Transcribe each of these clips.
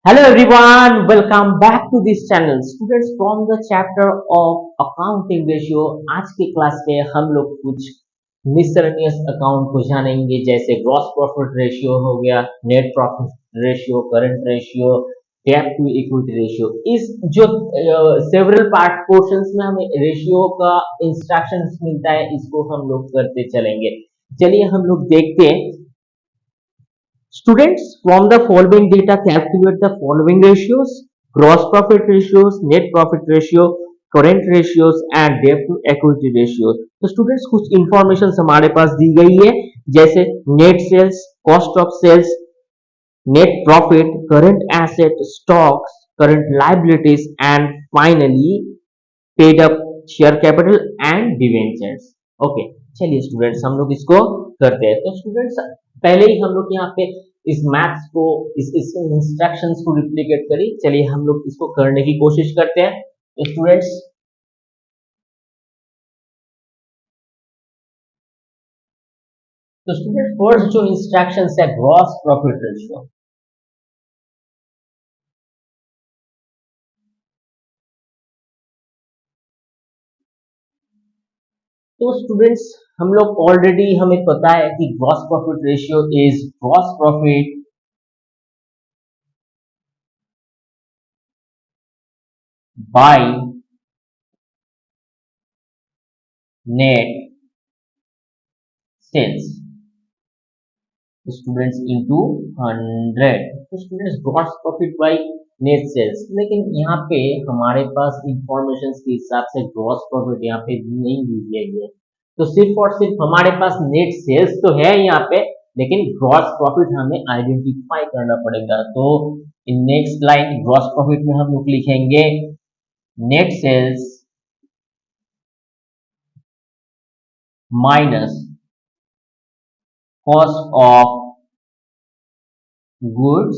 Hello everyone, welcome back to this channel. Students from the chapter of accounting ratio. आज की class में हम लोग कुछ मिसलेनियस अकाउंट को जानेंगे, जैसे ग्रॉस प्रॉफिट रेशियो हो गया, net profit ratio, current ratio, डेब्ट टू इक्विटी रेशियो। इस जो सेवरल पार्ट पोर्शंस में हमें रेशियो का इंस्ट्रक्शंस मिलता है, इसको हम लोग करते चलेंगे। चलिए हम लोग देखते हैं। Students, from the following data, calculate the following ratios: gross profit ratios, net profit ratio, current ratios and debt to equity ratio. तो स्टूडेंट्स कुछ इंफॉर्मेशन हमारे पास दी गई है, जैसे net sales, cost of sales, net profit, current asset, stocks, current liabilities and finally paid up share capital and debentures. Okay, चलिए students हम लोग इसको करते हैं। तो स्टूडेंट्स पहले ही हम लोग यहाँ पे इस मैथ्स को इस इंस्ट्रक्शंस को रिप्लिकेट करी। चलिए हम लोग इसको करने की कोशिश करते हैं। तो स्टूडेंट्स फर्स्ट जो इंस्ट्रक्शंस है ग्रॉस प्रॉफिट रेशियो। तो स्टूडेंट्स हम लोग ऑलरेडी हमें पता है कि gross profit ratio is gross profit by net sales students into 100। तो students gross profit by net sales, लेकिन यहाँ पे हमारे पास इंफॉर्मेशन के हिसाब से ग्रॉस प्रॉफिट यहाँ पे नहीं दी गई है। तो सिर्फ और सिर्फ हमारे पास नेट सेल्स तो है यहाँ पे, लेकिन ग्रॉस प्रॉफिट हमें आइडेंटिफाई करना पड़ेगा। तो in next line gross profit में हम लोग लिखेंगे net sales minus cost of goods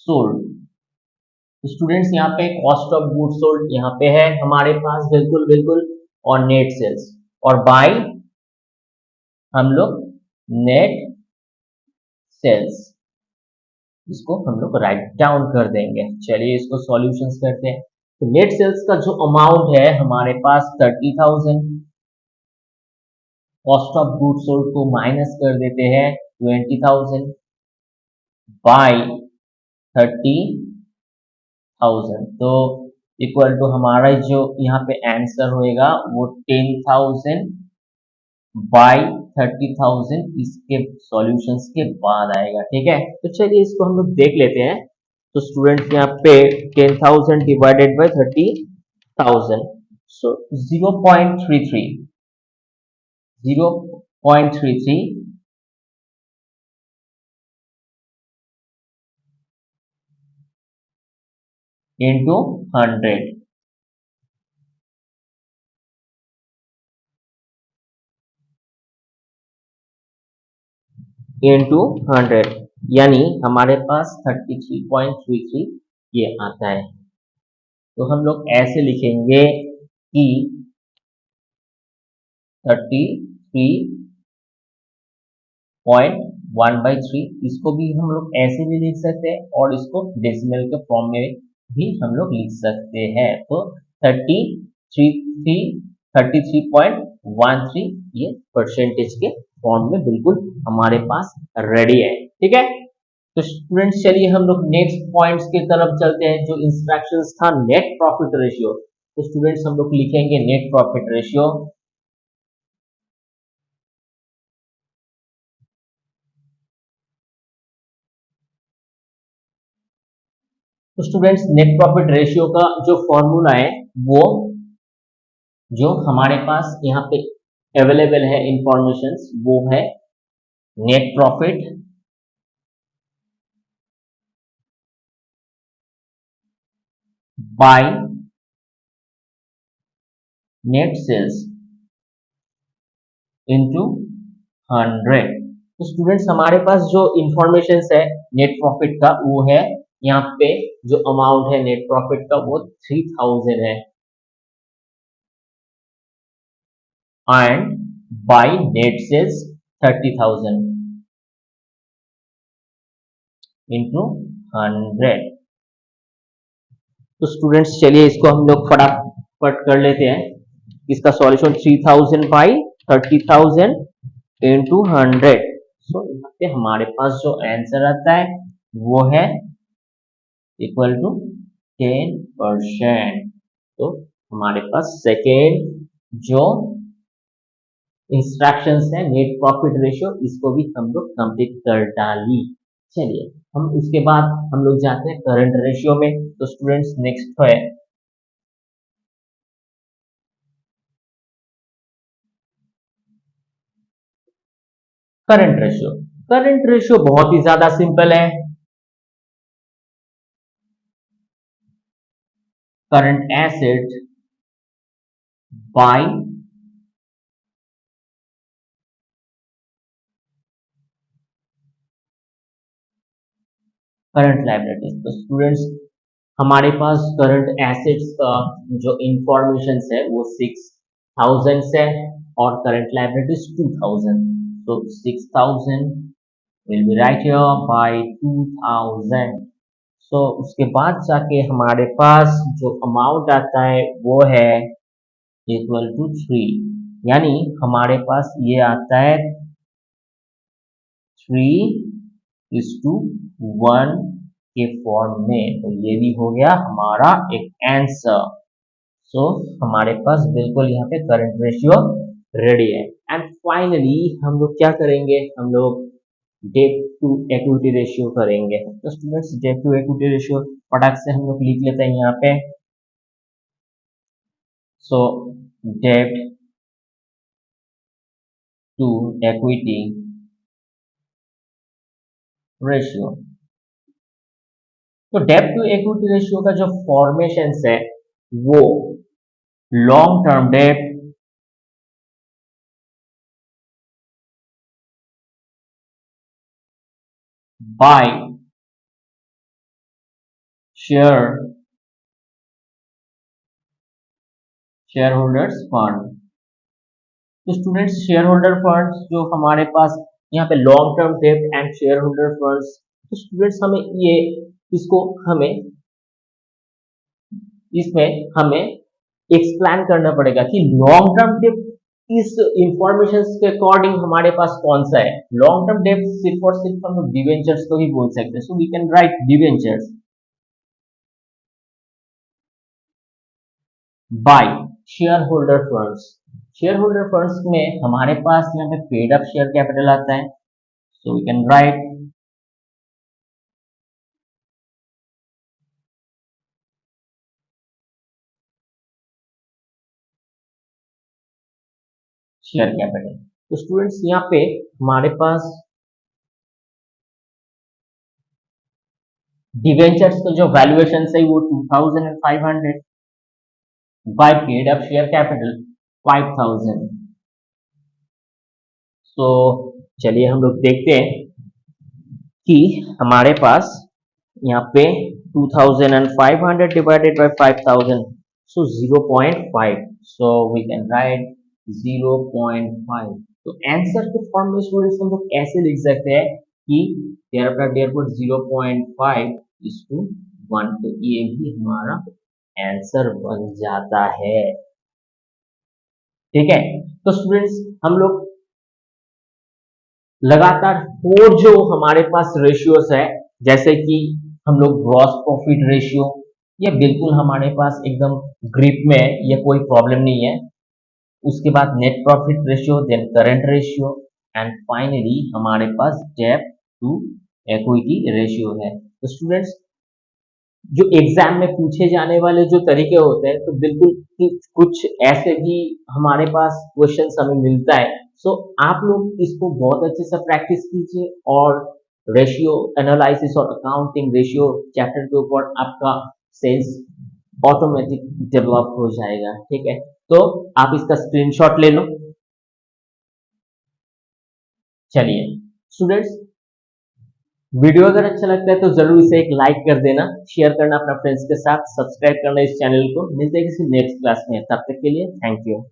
sold. Students यहाँ पे कॉस्ट ऑफ गुड्स सोल्ड यहाँ पे है हमारे पास, बिल्कुल बिल्कुल, और नेट सेल्स, और बाय हम लोग नेट सेल्स, इसको हम लोग राइट डाउन कर देंगे। चलिए इसको सॉल्यूशंस करते हैं। तो नेट सेल्स का जो अमाउंट है हमारे पास 30,000, कॉस्ट ऑफ गुड्स सोल्ड को माइनस कर देते हैं 20,000 बाय 30,000, तो इक्वल टू हमारा जो यहाँ पे आंसर होएगा वो 10,000 बाई 30,000 इसके सॉल्यूशंस के बाद आएगा। ठीक है, तो चलिए इसको हम लोग देख लेते हैं। तो स्टूडेंट्स यहाँ पे 10,000 divided by 30,000, so 0.33 0.33 into 100 into 100, यानी हमारे पास 33.33 ये आता है। तो हम लोग ऐसे लिखेंगे कि 33.1/3, इसको भी हम लोग ऐसे भी लिख सकते हैं और इसको डेसिमल के फॉर्म में भी हम लोग लिख सकते हैं। तो 33.13 ये परसेंटेज के फॉर्म में बिल्कुल हमारे पास रेडी है। ठीक है, तो स्टूडेंट्स चलिए हम लोग नेक्स्ट पॉइंट्स की तरफ चलते हैं। जो इंस्ट्रक्शंस था नेट प्रॉफिट रेशियो, तो स्टूडेंट्स हम लोग लिखेंगे नेट प्रॉफिट रेशियो। तो स्टूडेंट्स नेट प्रॉफिट रेशियो का जो फॉर्मूला है वो जो हमारे पास यहाँ पे अवेलेबल है इंफॉर्मेशन, वो है net profit by net sales into 100। तो स्टूडेंट्स हमारे पास जो इंफॉर्मेशन है नेट प्रॉफिट का वो है, यहाँ पे जो अमाउंट है नेट प्रॉफिट का वो 3000 है, and by net sales 30,000। Into 100। तो स्टूडेंट्स चलिए इसको हम लोग फटाफट कर लेते हैं। इसका सॉल्यूशन 3000 बाई 30,000 इंटू 100। सो यहाँ पे हमारे पास जो आंसर आता है वो है इक्वल टू 10%। तो हमारे पास सेकेंड जो इंस्ट्रक्शंस है नेट प्रॉफिट रेशियो, इसको भी हम लोग कंप्लीट कर डाली। चलिए हम उसके बाद हम लोग जाते हैं करंट रेशियो में। तो स्टूडेंट्स नेक्स्ट है करंट रेशियो। करंट रेशियो बहुत ही ज्यादा सिंपल है। Current asset by current liabilities. तो स्टूडेंट्स हमारे पास करंट एसेट्स का जो इंफॉर्मेशन है वो 6000 है और करंट लायबिलिटीज 2000। तो 6000 will be right here bye 2000। सो उसके बाद जाके हमारे पास जो अमाउंट आता है वो है इक्वल टू 3। यानी हमारे पास ये आता है 3:1 के फॉर्म में। तो ये भी हो गया हमारा एक आंसर। सो हमारे पास बिल्कुल यहाँ पे करंट रेशियो रेडी है। एंड फाइनली हम लोग क्या करेंगे, हम लोग डेट टू इक्विटी रेशियो करेंगे। तो students debt to equity ratio फटाक से हम लोग लिख लेते हैं यहाँ पे। So debt to equity ratio. तो डेट टू इक्विटी रेशियो का जो फॉर्मेशन है वो long term debt by shareholders fund. तो स्टूडेंट्स शेयर होल्डर फंड्स जो हमारे पास यहाँ पे long term debt and shareholder funds. तो स्टूडेंट्स हमें ये इसको हमें इसमें हमें एक्सप्लेन करना पड़ेगा कि लॉन्ग टर्म डेट इस इंफॉर्मेशन के अकॉर्डिंग हमारे पास कौन सा है। लॉन्ग टर्म डेट सिर्फ और सिर्फ हम डिवेंचर्स को ही बोल सकते हैं। So we can write debentures by shareholder funds. Shareholder funds में हमारे पास यहाँ पे पेड अप शेयर कैपिटल आता है। So we can write share capital. तो स्टूडेंट्स यहाँ पे हमारे पास डिवेंचर्स का जो वैल्यूएशन है वो 2500 by paid up share capital 5000। तो चलिए हम लोग देखते हैं कि हमारे पास यहाँ पे 2500 divided by 5000, so 0.5। So we can write 0.5। तो आंसर के फॉर्म में स्टूडेंट्स हम लोग ऐसे लिख सकते हैं कि therefore 0.5 is to 1। तो ये भी हमारा आंसर बन जाता है। ठीक है, तो स्टूडेंट्स हम लोग लगातार 4 जो हमारे पास रेशियोज है, जैसे कि हम लोग ग्रॉस प्रॉफिट रेशियो, ये बिल्कुल हमारे पास एकदम ग्रिप में है, ये कोई प्रॉब्लम नहीं है। उसके बाद net profit ratio, then current ratio and finally हमारे पास डेट टू इक्विटी रेशियो है। तो स्टूडेंट्स जो एग्जाम में पूछे जाने वाले जो तरीके होते हैं, तो बिल्कुल कुछ ऐसे भी हमारे पास क्वेश्चन हमें मिलता है। सो आप लोग इसको बहुत अच्छे से प्रैक्टिस कीजिए और रेशियो एनालिसिस और अकाउंटिंग रेशियो चैप्टर के ऊपर आपका सेल्स ऑटोमेटिक डेवलप हो जाएगा। ठीक है, तो आप इसका स्क्रीनशॉट ले लो। चलिए स्टूडेंट्स, वीडियो अगर अच्छा लगता है तो जरूर इसे एक लाइक कर देना, शेयर करना अपना फ्रेंड्स के साथ, सब्सक्राइब करना इस चैनल को। मिलते हैं किसी नेक्स्ट क्लास में, तब तक के लिए थैंक यू।